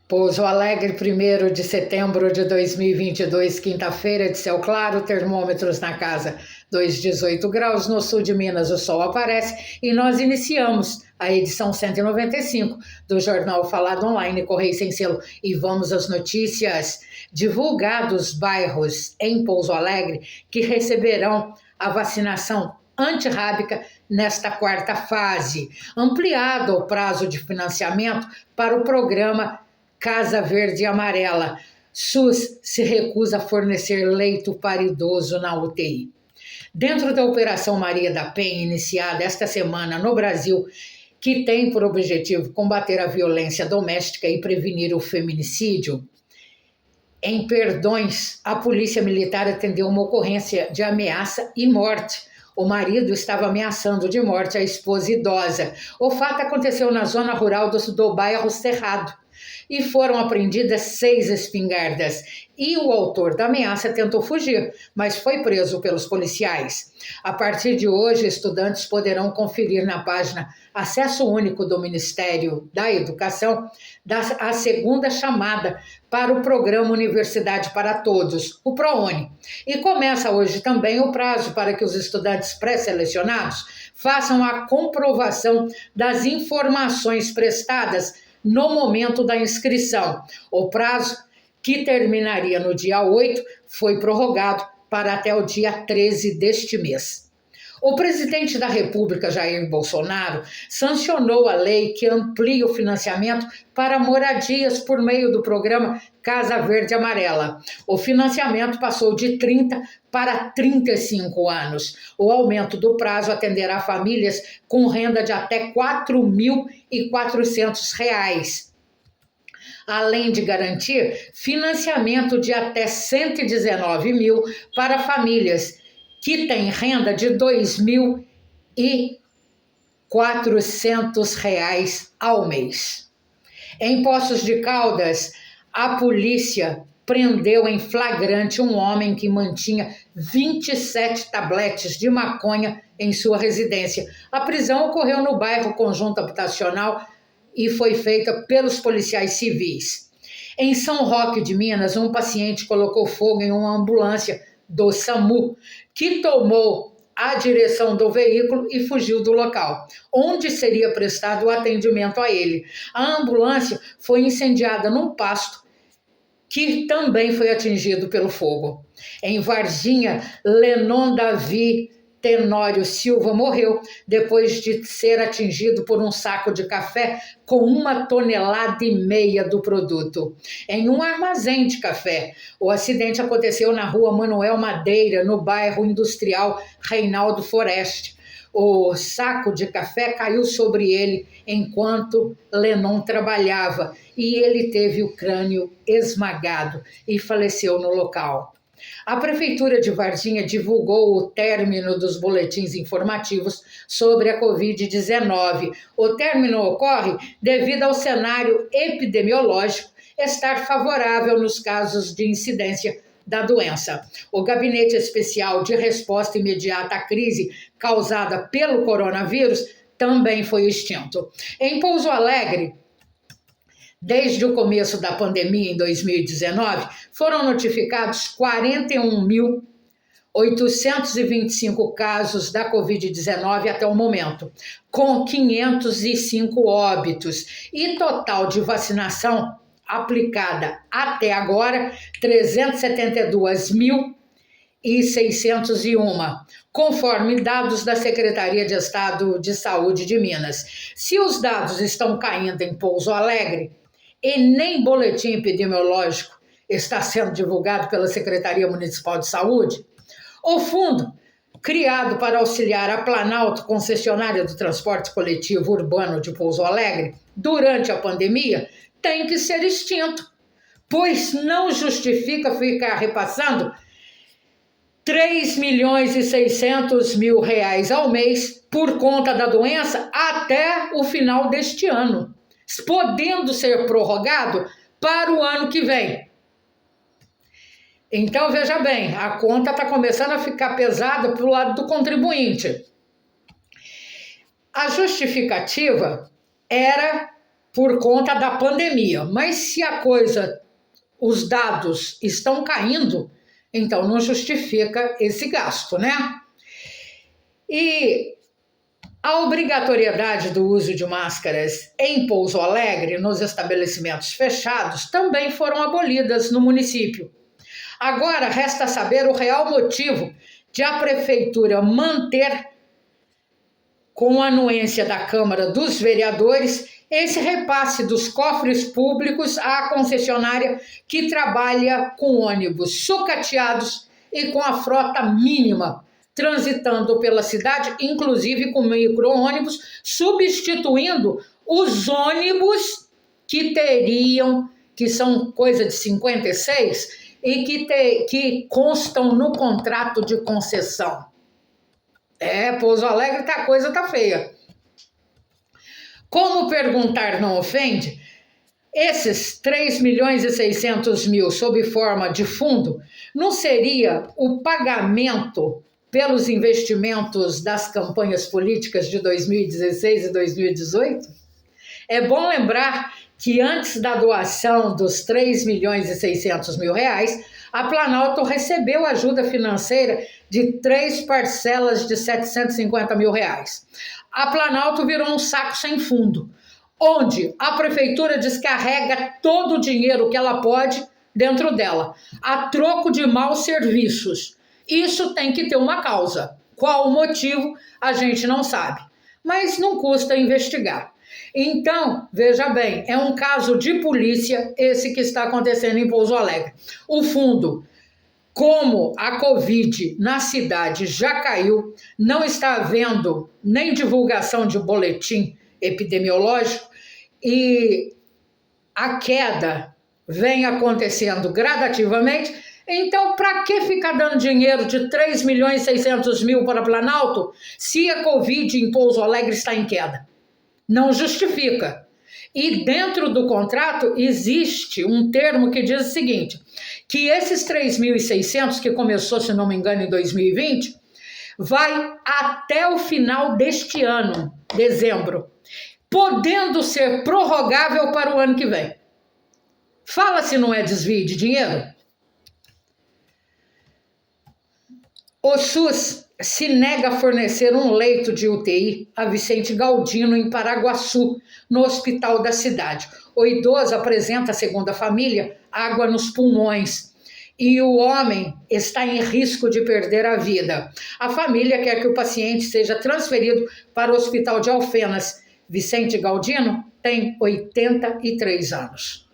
Pouso Alegre, 1º de setembro de 2022, quinta-feira, de céu claro, termômetros na casa 2,18 graus. No sul de Minas, o sol aparece e nós iniciamos a edição 195 do Jornal Falado Online, Correio Sem Selo. E vamos às notícias. Divulgados bairros em Pouso Alegre que receberão a vacinação antirrábica nesta quarta fase. Ampliado o prazo de financiamento para o programa Casa Verde e Amarela. SUS se recusa a fornecer leito para idoso na UTI. Dentro da Operação Maria da Penha, iniciada esta semana no Brasil, que tem por objetivo combater a violência doméstica e prevenir o feminicídio, em Perdões, a Polícia Militar atendeu uma ocorrência de ameaça e morte. O marido estava ameaçando de morte a esposa idosa. O fato aconteceu na zona rural do bairro Cerrado e foram apreendidas 6 espingardas. E o autor da ameaça tentou fugir, mas foi preso pelos policiais. A partir de hoje, estudantes poderão conferir na página Acesso Único do Ministério da Educação a segunda chamada para o programa Universidade para Todos, o ProUni. E começa hoje também o prazo para que os estudantes pré-selecionados façam a comprovação das informações prestadas no momento da inscrição. O prazo, que terminaria no dia 8, foi prorrogado para até o dia 13 deste mês. O presidente da República, Jair Bolsonaro, sancionou a lei que amplia o financiamento para moradias por meio do programa Casa Verde e Amarela. O financiamento passou de 30 para 35 anos. O aumento do prazo atenderá famílias com renda de até R$ 4.400, além de garantir financiamento de até R$ 119 mil para famílias que têm renda de R$ 2.400 ao mês. Em Poços de Caldas, a polícia prendeu em flagrante um homem que mantinha 27 tabletes de maconha em sua residência. A prisão ocorreu no bairro Conjunto Habitacional e foi feita pelos policiais civis. Em São Roque de Minas, um paciente colocou fogo em uma ambulância do SAMU, que tomou a direção do veículo e fugiu do local, onde seria prestado o atendimento a ele. A ambulância foi incendiada num pasto, que também foi atingido pelo fogo. Em Varginha, Lenon Davi Tenório Silva morreu depois de ser atingido por um saco de café com 1,5 toneladas do produto, em um armazém de café. O acidente aconteceu na rua Manuel Madeira, no bairro industrial Reinaldo Foreste. O saco de café caiu sobre ele enquanto Lenon trabalhava e ele teve o crânio esmagado e faleceu no local. A Prefeitura de Varginha divulgou o término dos boletins informativos sobre a Covid-19. O término ocorre devido ao cenário epidemiológico estar favorável nos casos de incidência da doença. O Gabinete Especial de Resposta Imediata à Crise causada pelo coronavírus também foi extinto. Em Pouso Alegre, desde o começo da pandemia, em 2019, foram notificados 41.825 casos da Covid-19 até o momento, com 505 óbitos e total de vacinação aplicada até agora, 372.601, conforme dados da Secretaria de Estado de Saúde de Minas. Se os dados estão caindo em Pouso Alegre, e nem boletim epidemiológico está sendo divulgado pela Secretaria Municipal de Saúde, o fundo, criado para auxiliar a Planalto, concessionária do transporte coletivo urbano de Pouso Alegre, durante a pandemia, tem que ser extinto, pois não justifica ficar repassando R$ 3.600.000 ao mês por conta da doença até o final deste ano, podendo ser prorrogado para o ano que vem. Então, veja bem, a conta está começando a ficar pesada para o lado do contribuinte. A justificativa era por conta da pandemia. Mas se os dados estão caindo, então não justifica esse gasto, né? E a obrigatoriedade do uso de máscaras em Pouso Alegre, nos estabelecimentos fechados, também foram abolidas no município. Agora resta saber o real motivo de a prefeitura manter, com a anuência da Câmara dos Vereadores, esse repasse dos cofres públicos à concessionária que trabalha com ônibus sucateados e com a frota mínima, transitando pela cidade, inclusive com micro-ônibus, substituindo os ônibus que são coisa de 56 e que constam no contrato de concessão. Pouso Alegre a coisa tá feia. Como perguntar não ofende? Esses 3.600.000 sob forma de fundo não seria o pagamento pelos investimentos das campanhas políticas de 2016 e 2018? É bom lembrar que antes da doação dos 3.600.000 reais, a Planalto recebeu ajuda financeira de 3 parcelas de 750 mil reais. A Planalto virou um saco sem fundo, onde a prefeitura descarrega todo o dinheiro que ela pode dentro dela, a troco de maus serviços. Isso tem que ter uma causa. Qual o motivo, a gente não sabe, mas não custa investigar. Então, veja bem, é um caso de polícia esse que está acontecendo em Pouso Alegre. O fundo, como a Covid na cidade já caiu, não está havendo nem divulgação de boletim epidemiológico e a queda vem acontecendo gradativamente. Então, para que ficar dando dinheiro de 3.600.000 para Planalto se a Covid em Pouso Alegre está em queda? Não justifica. E dentro do contrato existe um termo que diz o seguinte, que esses 3.600, que começou, se não me engano, em 2020, vai até o final deste ano, dezembro, podendo ser prorrogável para o ano que vem. Fala se não é desvio de dinheiro. O SUS se nega a fornecer um leito de UTI a Vicente Galdino, em Paraguaçu, no hospital da cidade. O idoso apresenta, segundo a família, água nos pulmões e o homem está em risco de perder a vida. A família quer que o paciente seja transferido para o hospital de Alfenas. Vicente Galdino tem 83 anos.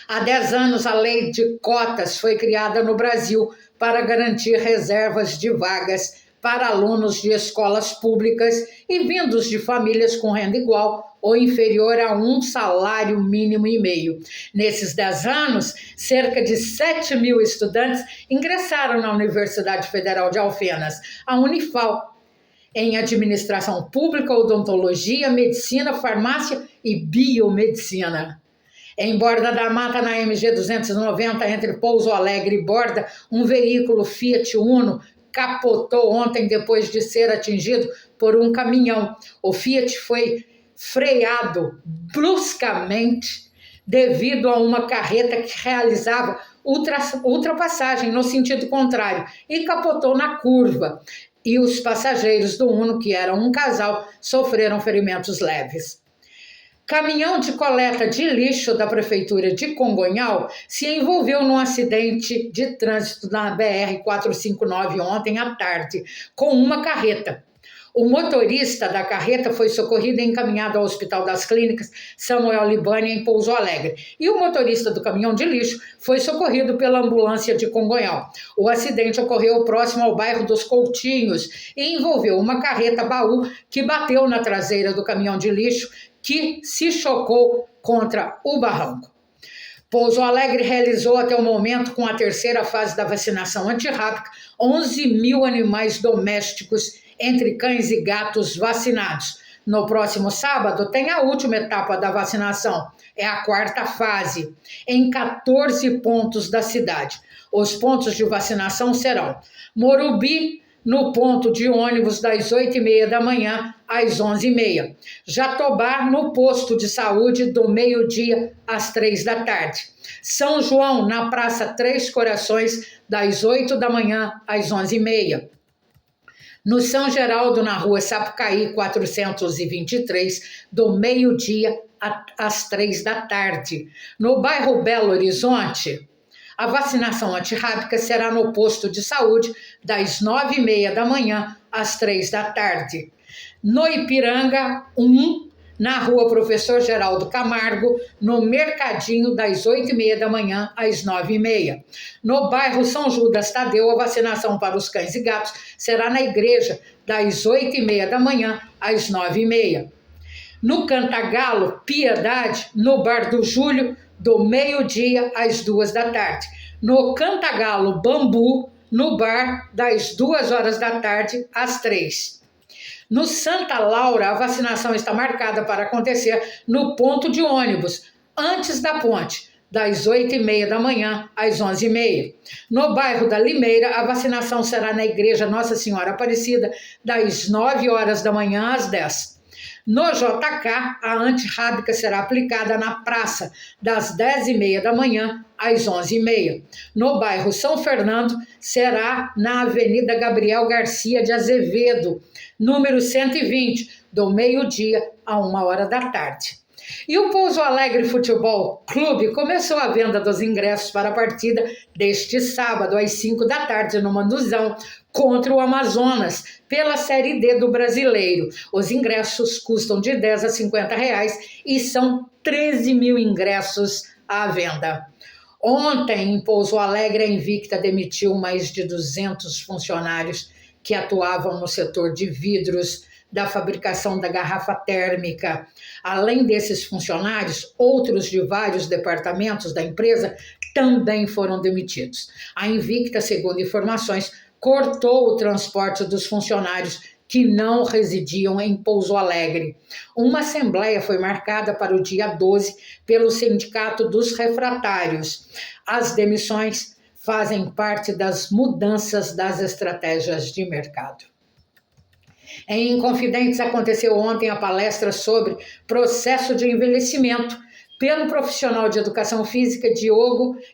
Há 10 anos, a lei de cotas foi criada no Brasil para garantir reservas de vagas para alunos de escolas públicas e vindos de famílias com renda igual ou inferior a um salário mínimo e meio. Nesses 10 anos, cerca de 7 mil estudantes ingressaram na Universidade Federal de Alfenas, a Unifal, em administração pública, odontologia, medicina, farmácia e biomedicina. Em Borda da Mata, na MG 290, entre Pouso Alegre e Borda, um veículo Fiat Uno capotou ontem depois de ser atingido por um caminhão. O Fiat foi freado bruscamente devido a uma carreta que realizava ultrapassagem no sentido contrário e capotou na curva. E os passageiros do Uno, que eram um casal, sofreram ferimentos leves. Caminhão de coleta de lixo da Prefeitura de Congonhal se envolveu num acidente de trânsito na BR-459 ontem à tarde, com uma carreta. O motorista da carreta foi socorrido e encaminhado ao Hospital das Clínicas Samuel Libani, em Pouso Alegre. E o motorista do caminhão de lixo foi socorrido pela ambulância de Congonhal. O acidente ocorreu próximo ao bairro dos Coutinhos e envolveu uma carreta baú que bateu na traseira do caminhão de lixo, que se chocou contra o barranco. Pouso Alegre realizou até o momento, com a terceira fase da vacinação antirrábica, 11 mil animais domésticos, entre cães e gatos, vacinados. No próximo sábado tem a última etapa da vacinação, é a quarta fase, em 14 pontos da cidade. Os pontos de vacinação serão Morumbi, no ponto de ônibus das 8h30 da manhã às 11h30. Jatobá, no posto de saúde do meio-dia às 3 da tarde. São João, na Praça Três Corações, das 8 da manhã às 11h30. No São Geraldo, na rua Sapucaí, 423, do meio-dia às 3 da tarde. No bairro Belo Horizonte, a vacinação antirrábica será no posto de saúde das 9h30 da manhã às 3 da tarde. No Ipiranga 1, na rua Professor Geraldo Camargo, no Mercadinho, das 8h30 da manhã às 9h30. No bairro São Judas Tadeu, a vacinação para os cães e gatos será na igreja, das 8h30 da manhã às 9h30. No Cantagalo, Piedade, no Bar do Júlio, do meio-dia às 2 da tarde. No Cantagalo Bambu, no bar, das 2 horas da tarde às 3. No Santa Laura, a vacinação está marcada para acontecer no ponto de ônibus, antes da ponte, das 8h30 da manhã às 11h30. No bairro da Limeira, a vacinação será na Igreja Nossa Senhora Aparecida, das 9 horas da manhã às 10. No JK, a antirrábica será aplicada na praça, das 10h30 da manhã às 11h30. No bairro São Fernando, será na Avenida Gabriel Garcia de Azevedo, número 120, do meio-dia a 1h da tarde. E o Pouso Alegre Futebol Clube começou a venda dos ingressos para a partida deste sábado, às 5 da tarde, no Manduzão, contra o Amazonas, pela Série D do Brasileiro. Os ingressos custam de R$10 a R$50 e são 13 mil ingressos à venda. Ontem, em Pouso Alegre, a Invicta demitiu mais de 200 funcionários que atuavam no setor de vidros, da fabricação da garrafa térmica. Além desses funcionários, outros de vários departamentos da empresa também foram demitidos. A Invicta, segundo informações, cortou o transporte dos funcionários que não residiam em Pouso Alegre. Uma assembleia foi marcada para o dia 12 pelo Sindicato dos Refratários. As demissões fazem parte das mudanças das estratégias de mercado. Em Inconfidentes, aconteceu ontem a palestra sobre processo de envelhecimento pelo profissional de educação física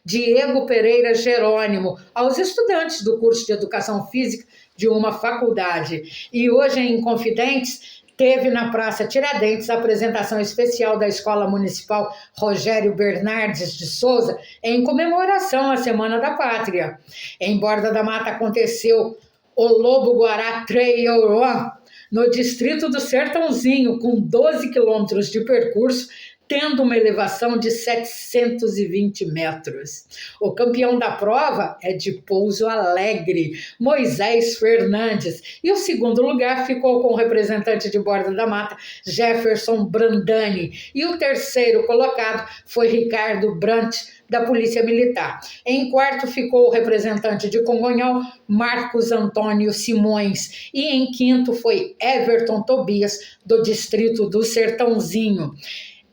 Diego Pereira Jerônimo, aos estudantes do curso de educação física de uma faculdade. E hoje, em Inconfidentes, teve na Praça Tiradentes a apresentação especial da Escola Municipal Rogério Bernardes de Souza em comemoração à Semana da Pátria. Em Borda da Mata aconteceu o Lobo-Guará Trail Run, no distrito do Sertãozinho, com 12 quilômetros de percurso, tendo uma elevação de 720 metros. O campeão da prova é de Pouso Alegre, Moisés Fernandes, e o segundo lugar ficou com o representante de Borda da Mata, Jefferson Brandani, e o terceiro colocado foi Ricardo Brant, da Polícia Militar. Em quarto ficou o representante de Congonhal, Marcos Antônio Simões, e em quinto foi Everton Tobias, do distrito do Sertãozinho.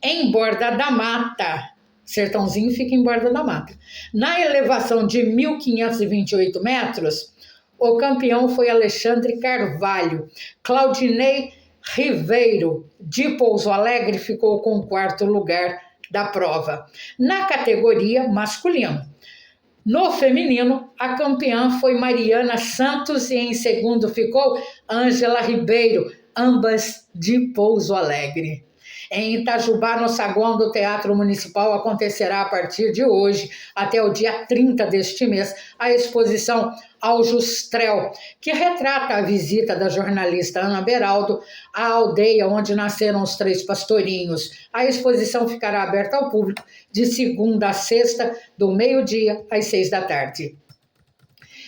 Em Borda da Mata, Sertãozinho fica em Borda da Mata, na elevação de 1.528 metros, o campeão foi Alexandre Carvalho. Claudinei Ribeiro, de Pouso Alegre, ficou com o quarto lugar da prova. Na categoria masculino. No feminino, a campeã foi Mariana Santos e em segundo ficou Ângela Ribeiro, ambas de Pouso Alegre. Em Itajubá, no saguão do Teatro Municipal, acontecerá a partir de hoje, até o dia 30 deste mês, a exposição Aljustrel, que retrata a visita da jornalista Ana Beraldo à aldeia onde nasceram os 3 pastorinhos. A exposição ficará aberta ao público de segunda a sexta, do meio-dia às 6 da tarde.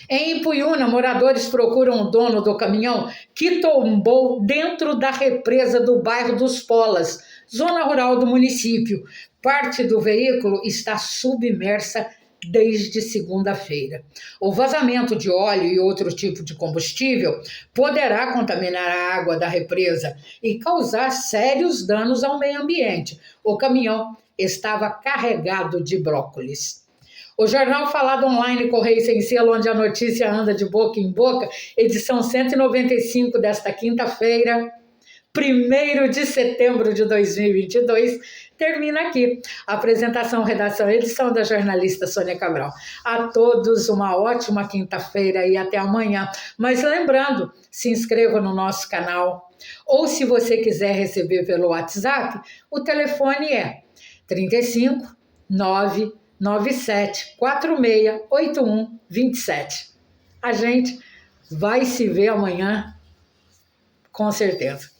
Em Ipuiuna, moradores procuram o dono do caminhão que tombou dentro da represa do bairro dos Polas, zona rural do município. Parte do veículo está submersa desde segunda-feira. O vazamento de óleo e outro tipo de combustível poderá contaminar a água da represa e causar sérios danos ao meio ambiente. O caminhão estava carregado de brócolis. O Jornal Falado Online Correio Sem Selo, onde a notícia anda de boca em boca, edição 195 desta quinta-feira, 1º de setembro de 2022, termina aqui. Apresentação, redação e edição da jornalista Sônia Cabral. A todos uma ótima quinta-feira e até amanhã. Mas lembrando, se inscreva no nosso canal. Ou se você quiser receber pelo WhatsApp, o telefone é 35 997 46 8127. A gente vai se ver amanhã, com certeza.